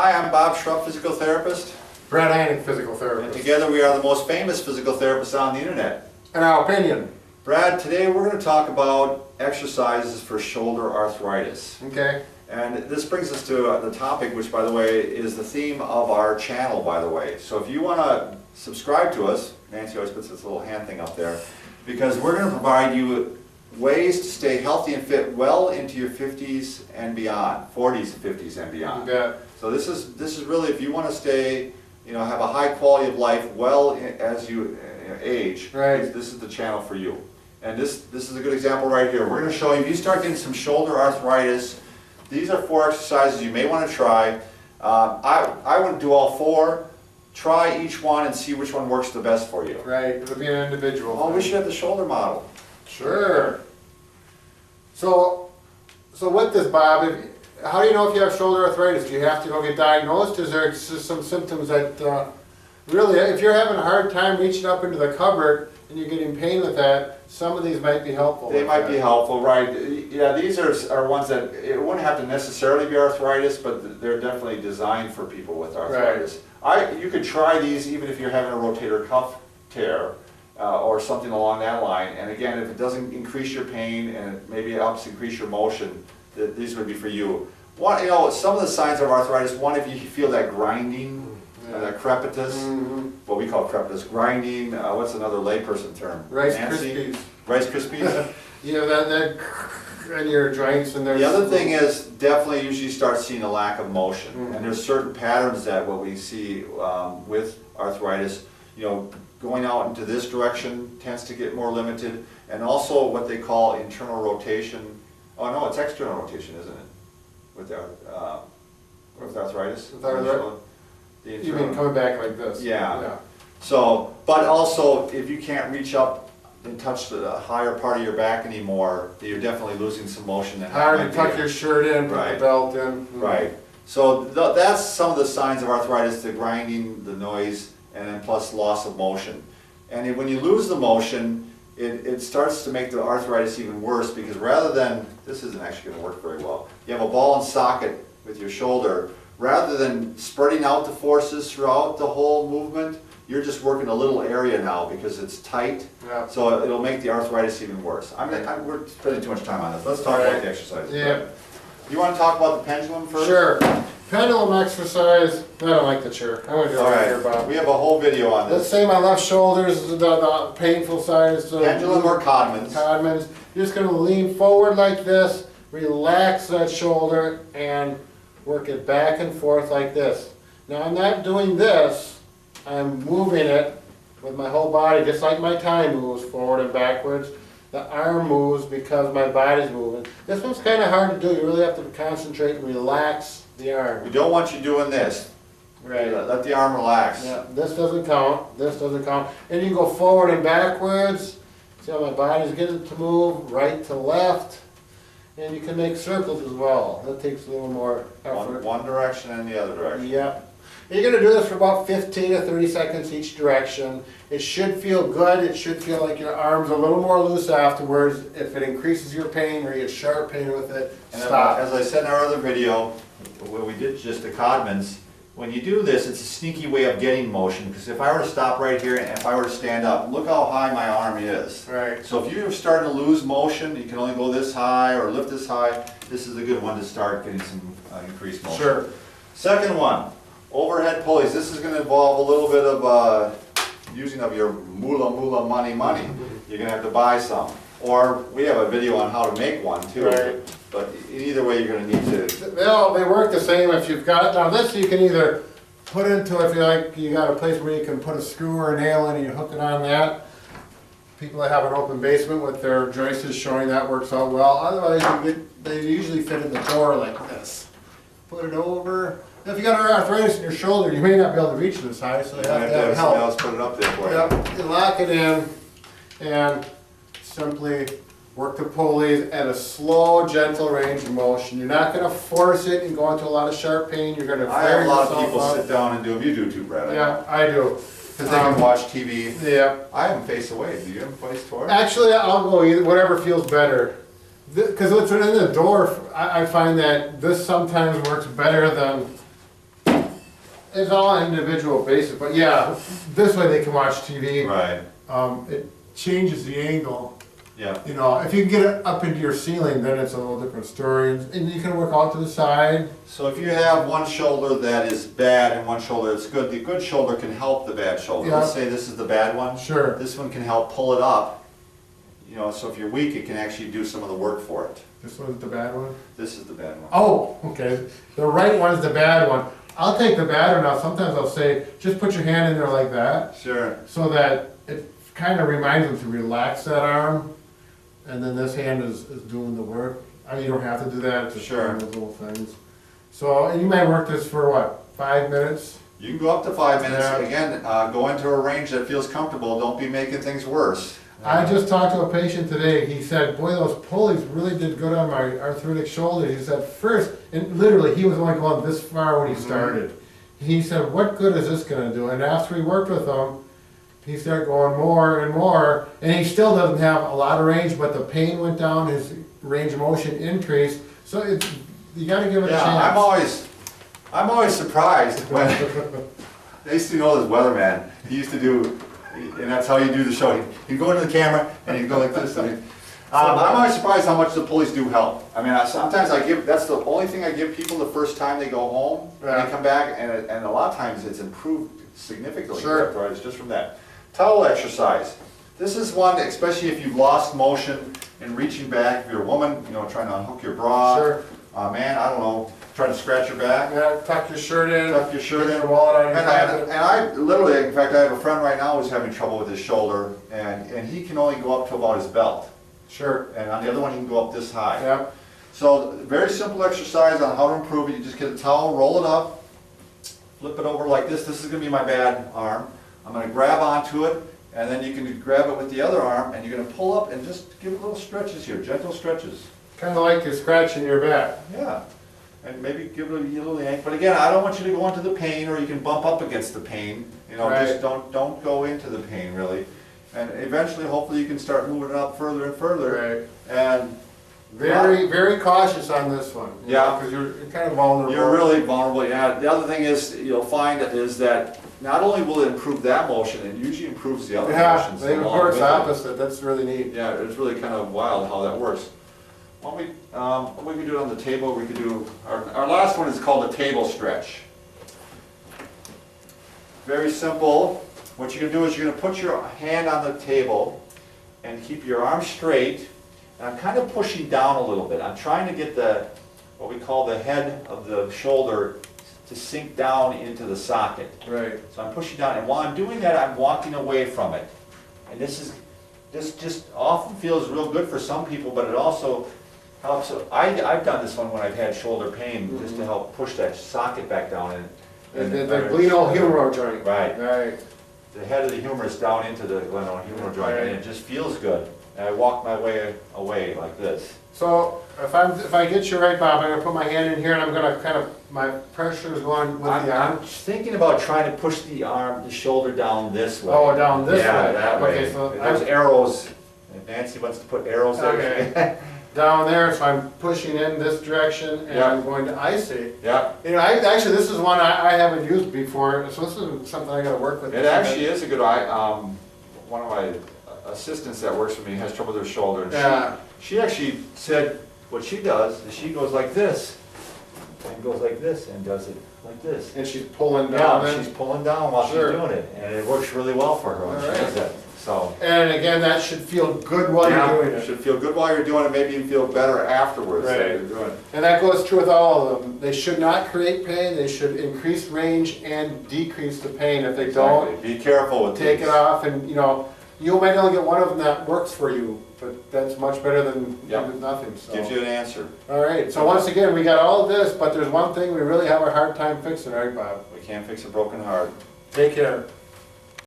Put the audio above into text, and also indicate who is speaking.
Speaker 1: Hi, I'm Bob Schrupp, physical therapist.
Speaker 2: Brad Heineck, physical
Speaker 1: And
Speaker 2: therapist.
Speaker 1: together we are the most famous physical therapists on the internet.
Speaker 2: In our opinion.
Speaker 1: Brad, today we're going to talk about exercises for shoulder arthritis.
Speaker 2: Okay.
Speaker 1: And this brings us to the topic, which by the way is the theme of our channel, by the way. So if you want to subscribe to us, Nancy always puts this little hand thing up there, because we're going to provide you ways to stay healthy and fit well into your 50s and beyond, 40s and 50s and beyond.
Speaker 2: You bet.
Speaker 1: So this is really, if you want to stay, have a high quality of life well as you age,
Speaker 2: right.
Speaker 1: This is the channel for you. And this is a good example right here. We're going to show you, if you start getting some shoulder arthritis, these are 4 exercises you may want to try. I wouldn't do all 4. Try each one and see which one works the best for you.
Speaker 2: Right, it'll be an individual.
Speaker 1: Oh, we should have the shoulder model.
Speaker 2: Sure. So with this, Bob, how do you know if you have shoulder arthritis? Do you have to go get diagnosed? Is there just some symptoms that really, if you're having a hard time reaching up into the cupboard and you're getting pain with that, some of these might be helpful.
Speaker 1: They might be helpful, right. Yeah, these are ones that, it wouldn't have to necessarily be arthritis, but they're definitely designed for people with arthritis. Right. You could try these even if you're having a rotator cuff tear or something along that line. And again, if it doesn't increase your pain and it maybe helps increase your motion, these would be for you. One, some of the signs of arthritis, one, if you feel that grinding, that crepitus, what we call crepitus, grinding, what's another layperson term?
Speaker 2: Rice
Speaker 1: Nancy?
Speaker 2: Krispies.
Speaker 1: Rice Krispies?
Speaker 2: that in your joints and there's...
Speaker 1: The other thing is, definitely usually start seeing a lack of motion. And there's certain patterns that what we see with arthritis, going out into this direction tends to get more limited, and also what they call internal rotation. Oh no, it's external rotation, isn't it? With arthritis?
Speaker 2: With arthritis? You mean coming back like this?
Speaker 1: Yeah. So, but also, if you can't reach up and touch the higher part of your back anymore, you're definitely losing some motion.
Speaker 2: Hard to tuck your shirt in, put the belt in.
Speaker 1: Right. So that's some of the signs of arthritis: the grinding, the noise, and then plus loss of motion. And when you lose the motion, it starts to make the arthritis even worse, because rather than, this isn't actually going to work very well, you have a ball and socket with your shoulder, rather than spreading out the forces throughout the whole movement, you're just working a little area now because it's tight, so it'll make the arthritis even worse. We're spending too much time on this. Let's talk about the exercises.
Speaker 2: Yeah.
Speaker 1: You want to talk about the pendulum first?
Speaker 2: Sure. Pendulum exercise. I don't like the chair. I'm going to do it right here, Bob.
Speaker 1: We have a whole video on this.
Speaker 2: Let's say my left shoulder is the painful side. Is the
Speaker 1: Pendulum or Codman's.
Speaker 2: Codman's. You're just going to lean forward like this, relax that shoulder, and work it back and forth like this. Now I'm not doing this. I'm moving it with my whole body, just like my tie moves forward and backwards. The arm moves because my body's moving. This one's kind of hard to do. You really have to concentrate and relax the arm.
Speaker 1: We don't want you doing this.
Speaker 2: Right.
Speaker 1: Let the arm relax.
Speaker 2: Yeah, this doesn't count. This doesn't count. And you can go forward and backwards. See how my body's getting to move right to left. And you can make circles as well. That takes a little more effort.
Speaker 1: One direction and the other direction.
Speaker 2: Yep. You're going to do this for about 15 to 30 seconds each direction. It should feel good. It should feel like your arm's a little more loose afterwards. If it increases your pain or you get sharp pain with it,
Speaker 1: And
Speaker 2: stop.
Speaker 1: as I said in our other video, where we did just the Codman's, when you do this, it's a sneaky way of getting motion, because if I were to stop right here and if I were to stand up, look how high my arm is.
Speaker 2: Right.
Speaker 1: So if you're starting to lose motion, you can only go this high or lift this high, this is a good one to start getting some increased motion.
Speaker 2: Sure.
Speaker 1: Second one, overhead pulleys. This is going to involve a little bit of using of your moolah money. You're going to have to buy some. Or we have a video on how to make one too.
Speaker 2: Right.
Speaker 1: But either way, you're going to need to.
Speaker 2: They work the same if you've got, now this you can either put into, if you like, you got a place where you can put a screw or a nail in and you hook it on that. People that have an open basement with their joists showing, that works out well. Otherwise, they usually fit in the door like this. Put it over. If you got arthritis in your shoulder, you may not be able to reach this high, so you have to have help.
Speaker 1: Somebody else put it up there for you.
Speaker 2: Yep, you lock it in and simply work the pulleys at a slow, gentle range of motion. You're not going to force it and go into a lot of sharp pain. You're going to
Speaker 1: I have a lot of people sit down and do them. You do too, Brad.
Speaker 2: Yeah, I do.
Speaker 1: Because they can watch TV.
Speaker 2: Yeah.
Speaker 1: I have them face away. Do you have them face toward?
Speaker 2: Actually, I'll go either, whatever feels better. Because what's in the door, I find that this sometimes works better than it's all individual basis, but yeah, this way they can watch TV.
Speaker 1: Right,
Speaker 3: It changes the angle.
Speaker 1: yeah.
Speaker 3: You know, if you can get it up into your ceiling, then it's a little different story, and you can work out to the side.
Speaker 1: So if you have one shoulder that is bad and one shoulder that's good, the good shoulder can help the bad shoulder. Let's
Speaker 2: Yeah.
Speaker 1: say this is the bad one.
Speaker 2: Sure.
Speaker 1: This one can help pull it up. You know, so if you're weak, it can actually do some of the work for it.
Speaker 3: This one's the bad one.
Speaker 1: This is the bad one.
Speaker 2: Oh, okay, the right one is the bad one. I'll take the bad one out, sometimes I'll say, just put your hand in there like that,
Speaker 1: Sure.
Speaker 2: so that it kind of reminds them to relax that arm, and then this hand is doing the work. I mean, you don't have to do that, it's just
Speaker 1: Sure.
Speaker 2: one of those little things. So, and you might work this for what, 5 minutes?
Speaker 1: You can go up to 5 minutes.
Speaker 2: Yeah.
Speaker 1: Again, go into a range that feels comfortable. Don't be making things worse.
Speaker 2: I just talked to a patient today, he said, boy, those pulleys really did good on my arthritic shoulder. He said, first, and literally, he was only going this far when he started. He said, what good is this gonna do? And after he worked with them, he started going more and more, and he still doesn't have a lot of range, but the pain went down, his range of motion increased, so it's, you gotta give it a
Speaker 1: Yeah,
Speaker 2: chance.
Speaker 1: I'm always surprised when, I used to know this weatherman. He used to do, and that's how you do the show. He'd go into the camera and he'd go like this. I'm always surprised how much the pulleys do help. I mean, sometimes I give, that's the only thing I give people the first time they go home. And
Speaker 2: Yeah.
Speaker 1: they come back, and a lot of times it's improved significantly.
Speaker 2: Sure.
Speaker 1: Arthritis, just from that. Towel exercise. This is one, especially if you've lost motion in reaching back. If you're a woman, you know, trying to unhook your bra.
Speaker 2: Sure.
Speaker 1: Man, I don't know, trying to scratch your back.
Speaker 2: Yeah, tuck your shirt in.
Speaker 1: Tuck your shirt
Speaker 2: get
Speaker 1: in.
Speaker 2: your wallet out of your pocket.
Speaker 1: And I literally, in fact, I have a friend right now who's having trouble with his shoulder, and he can only go up to about his belt.
Speaker 2: Sure.
Speaker 1: And on the other one, he can go up this high.
Speaker 2: Yeah.
Speaker 1: So, very simple exercise on how to improve it. You just get a towel, roll it up, flip it over like this. This is gonna be my bad arm. I'm gonna grab onto it, and then you can grab it with the other arm, and you're gonna pull up and just give it little stretches here, gentle stretches.
Speaker 2: Kind of like you're scratching your back.
Speaker 1: Yeah, and maybe give it a little yank, but again, I don't want you to go into the pain, or you can bump up against the pain. You know,
Speaker 2: Right.
Speaker 1: just don't go into the pain really. And eventually, hopefully, you can start moving it up further and further.
Speaker 2: Right.
Speaker 1: And
Speaker 2: Very cautious on this one.
Speaker 1: Yeah.
Speaker 2: Because you're kind of vulnerable.
Speaker 1: you're really vulnerable. Yeah. The other thing is, you'll find is that not only will it improve that motion, it usually improves the other
Speaker 2: Yeah,
Speaker 1: motions.
Speaker 2: it
Speaker 1: along
Speaker 2: works
Speaker 1: with it.
Speaker 2: opposite, that's really neat.
Speaker 1: Yeah, it's really kind of wild how that works. Well, we can do it on the table. We could do, our last one is called a table stretch. Very simple. What you're gonna do is you're gonna put your hand on the table and keep your arm straight. And I'm kind of pushing down a little bit. I'm trying to get what we call the head of the shoulder to sink down into the socket.
Speaker 2: Right.
Speaker 1: So I'm pushing down, and while I'm doing that, I'm walking away from it. And this just often feels real good for some people, but it also helps. I've done this one when I've had shoulder pain, just to help push that socket back down.
Speaker 2: And the glenohumeral joint.
Speaker 1: Right.
Speaker 2: Right.
Speaker 1: The head of the humerus down into the glenohumeral joint,
Speaker 2: Right.
Speaker 1: and it just feels good. And I walk my way away like this.
Speaker 2: So if I get you right, Bob, I'm gonna put my hand in here and I'm gonna kind of, my pressure is going with the
Speaker 1: I'm
Speaker 2: arm.
Speaker 1: thinking about trying to push the shoulder down this way.
Speaker 2: Oh, down this
Speaker 1: Yeah,
Speaker 2: way.
Speaker 1: that way.
Speaker 2: Okay, so
Speaker 1: There's
Speaker 2: I'm
Speaker 1: arrows. If Nancy wants to put arrows there.
Speaker 2: Okay. down there, so I'm pushing in this direction and
Speaker 1: Yeah.
Speaker 2: I'm going to icy.
Speaker 1: Yeah.
Speaker 2: You know, actually, this is one I haven't used before, so this is something I gotta work with.
Speaker 1: It actually is a good, one of my assistants that works for me has trouble with her shoulder. And
Speaker 2: Yeah.
Speaker 1: she actually said what she does is she goes like this, and goes like this, and does it like this.
Speaker 2: And she's pulling down.
Speaker 1: Yeah,
Speaker 2: then.
Speaker 1: she's pulling down while
Speaker 2: Sure.
Speaker 1: she's doing it, and it works really well for her when she
Speaker 2: Alright.
Speaker 1: does that. So.
Speaker 2: And again, that should feel good while
Speaker 1: Yeah,
Speaker 2: you're doing it.
Speaker 1: should feel good while you're doing it, maybe even feel better afterwards that
Speaker 2: Right.
Speaker 1: you're doing it.
Speaker 2: And that goes true with all of them. They should not create pain, they should increase range and decrease the pain. If they don't,
Speaker 1: Exactly. Be careful with
Speaker 2: take
Speaker 1: these.
Speaker 2: it off and, you know, you might only get one of them that works for you, but that's much better than
Speaker 1: Yep.
Speaker 2: nothing, so.
Speaker 1: Gives you an answer.
Speaker 2: All right, so once again, we got all of this, but there's one thing we really have a hard time fixing, right, Bob?
Speaker 1: We can't fix a broken heart.
Speaker 2: Take care.